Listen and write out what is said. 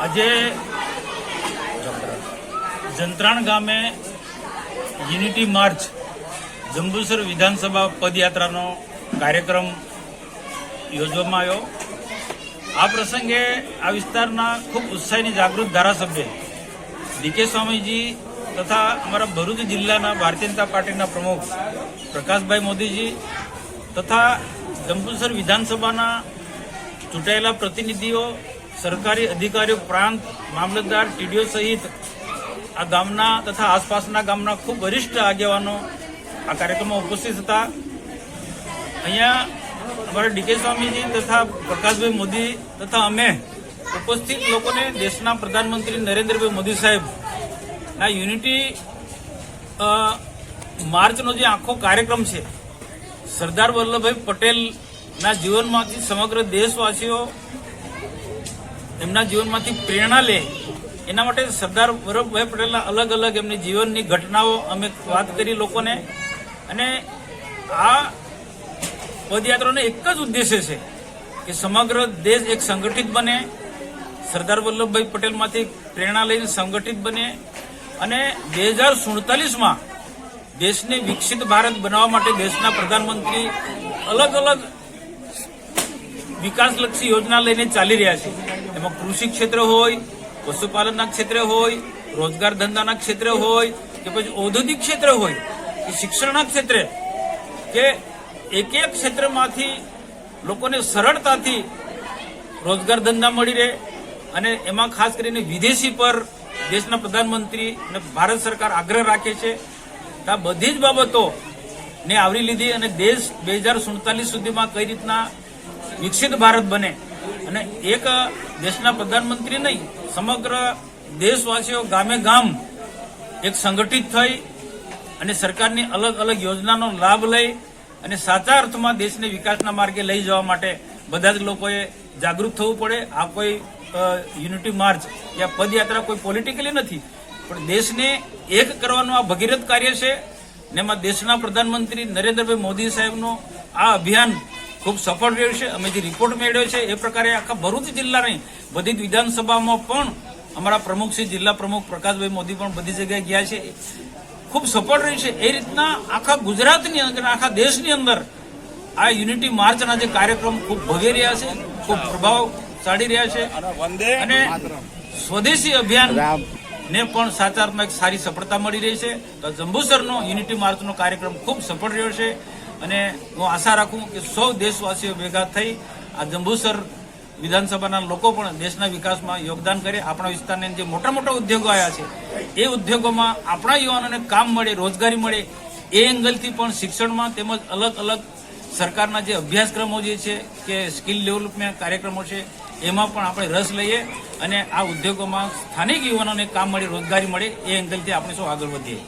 આજે જંત્રાણ ગામે unity March Jambusar વિધાનસભા પદયાત્રાનો કાર્યક્રમ યોજવામાં આવ્યો। આ પ્રસંગે આ વિસ્તારના ખૂબ ઉત્સાહી જાગૃત ધારાસભ્ય ડીકે સ્વામીજી તથા અમારા ભરૂચ જિલ્લાના ભારતીય જનતા પાર્ટીના પ્રમુખ પ્રકાશભાઈ મોદીજી તથા જંબુસર વિધાનસભાના ચૂંટાયેલા પ્રતિનિધિઓ, સરકારી અધિકારીઓ, પ્રાંત મામલતદાર, ટીડીઓ સહિત આ ગામના તથા આસપાસના ગામના ખૂબ વરિષ્ઠ આગેવાનો આ કાર્યક્રમમાં ઉપસ્થિત હતા। અહીંયા અમારા ડીકે સ્વામીજી તથા પ્રકાશભાઈ મોદી તથા અમે ઉપસ્થિત લોકોને દેશના પ્રધાનમંત્રી નરેન્દ્રભાઈ મોદી સાહેબના યુનિટી માર્ચનો જે આખો કાર્યક્રમ છે, સરદાર વલ્લભભાઈ પટેલના જીવનમાંથી સમગ્ર દેશવાસીઓ એમના જીવનમાંથી પ્રેરણા લે, એના માટે સરદાર વલ્લભભાઈ પટેલના અલગ અલગ એમની જીવનની ઘટનાઓ અમે વાત કરી લોકોને। અને આ પદયાત્રાનો એક જ ઉદ્દેશ્ય છે કે સમગ્ર દેશ એક સંગઠિત બને, સરદાર વલ્લભભાઈ પટેલમાંથી પ્રેરણા લઈને સંગઠિત બને અને 2047માં દેશને વિકસિત ભારત બનાવવા માટે દેશના પ્રધાનમંત્રી અલગ અલગ વિકાસલક્ષી યોજના લઈને ચાલી રહ્યા છે। એમાં કૃષિ ક્ષેત્ર હોય, પશુપાલનના ક્ષેત્ર હોય, રોજગાર ધંધાના ક્ષેત્ર હોય કે પછી ઔદ્યોગિક ક્ષેત્ર હોય કે શિક્ષણના ક્ષેત્રે કે એક એક ક્ષેત્રમાંથી લોકોને સરળતાથી રોજગાર ધંધા મળી રહે। અને એમાં ખાસ કરીને વિદેશી પર દેશના પ્રધાનમંત્રી અને ભારત સરકાર આગ્રહ રાખે છે કે આ બધી જ બાબતોને આવરી લીધી અને દેશ 2047 સુધીમાં કઈ રીતના વિકસિત ભારત બને અને એક દેશના પ્રધાનમંત્રી નહીં, સમગ્ર દેશવાસીઓ ગામે ગામ એક સંગઠિત થઈ અને સરકારની અલગ અલગ યોજનાનો લાભ લઈ અને સાચા અર્થમાં દેશને વિકાસના માર્ગે લઈ જવા માટે બધા જ લોકોએ જાગૃત થવું પડે। આ કોઈ યુનિટી માર્ચ કે આ પદયાત્રા કોઈ પોલિટિકલી નથી, પણ દેશને એક કરવાનું આ ભગીરથ કાર્ય છે ને એમાં દેશના પ્રધાનમંત્રી નરેન્દ્રભાઈ મોદી સાહેબનું આ અભિયાન ખૂબ સફળ રહ્યું છે। અમે જે રિપોર્ટ મેળવ્યો છે એ પ્રકારે આખા ભરૂચ જિલ્લાની બધી જ વિધાનસભામાં પણ અમારા પ્રમુખ શ્રી જિલ્લા પ્રમુખ પ્રકાશભાઈ મોદી પણ બધી જગ્યાએ ગયા છે, ખૂબ સફળ રહ્યું છે। એ રીતના આખા ગુજરાતની અંદર, આખા દેશની અંદર આ યુનિટી માર્ચના જે કાર્યક્રમ ખૂબ ભવ્ય રહ્યા છે, ખૂબ પ્રભાવશાળી રહ્યા છે અને સ્વદેશી અભિયાન ને પણ સાચા અર્થમાં એક સારી સફળતા મળી રહી છે। તો જંબુસરનો યુનિટી માર્ચનો કાર્યક્રમ ખૂબ સફળ રહ્યો છે અને હું આશા રાખું કે સૌ દેશવાસીઓ ભેગા થઈ આ જંબુસર વિધાનસભાના લોકો પણ દેશના વિકાસમાં યોગદાન કરે। આપણા વિસ્તારની જે મોટા મોટા ઉદ્યોગો આવ્યા છે એ ઉદ્યોગોમાં આપણા યુવાનોને કામ મળે, રોજગારી મળે, એ એંગલથી પણ શિક્ષણમાં તેમજ અલગ અલગ સરકારના જે અભ્યાસક્રમો જે છે કે સ્કિલ ડેવલપમેન્ટ કાર્યક્રમો છે એમાં પણ આપણે રસ લઈએ અને આ ઉદ્યોગોમાં સ્થાનિક યુવાનોને કામ મળે, રોજગારી મળે, એ એંગલથી આપણે સૌ આગળ વધીએ।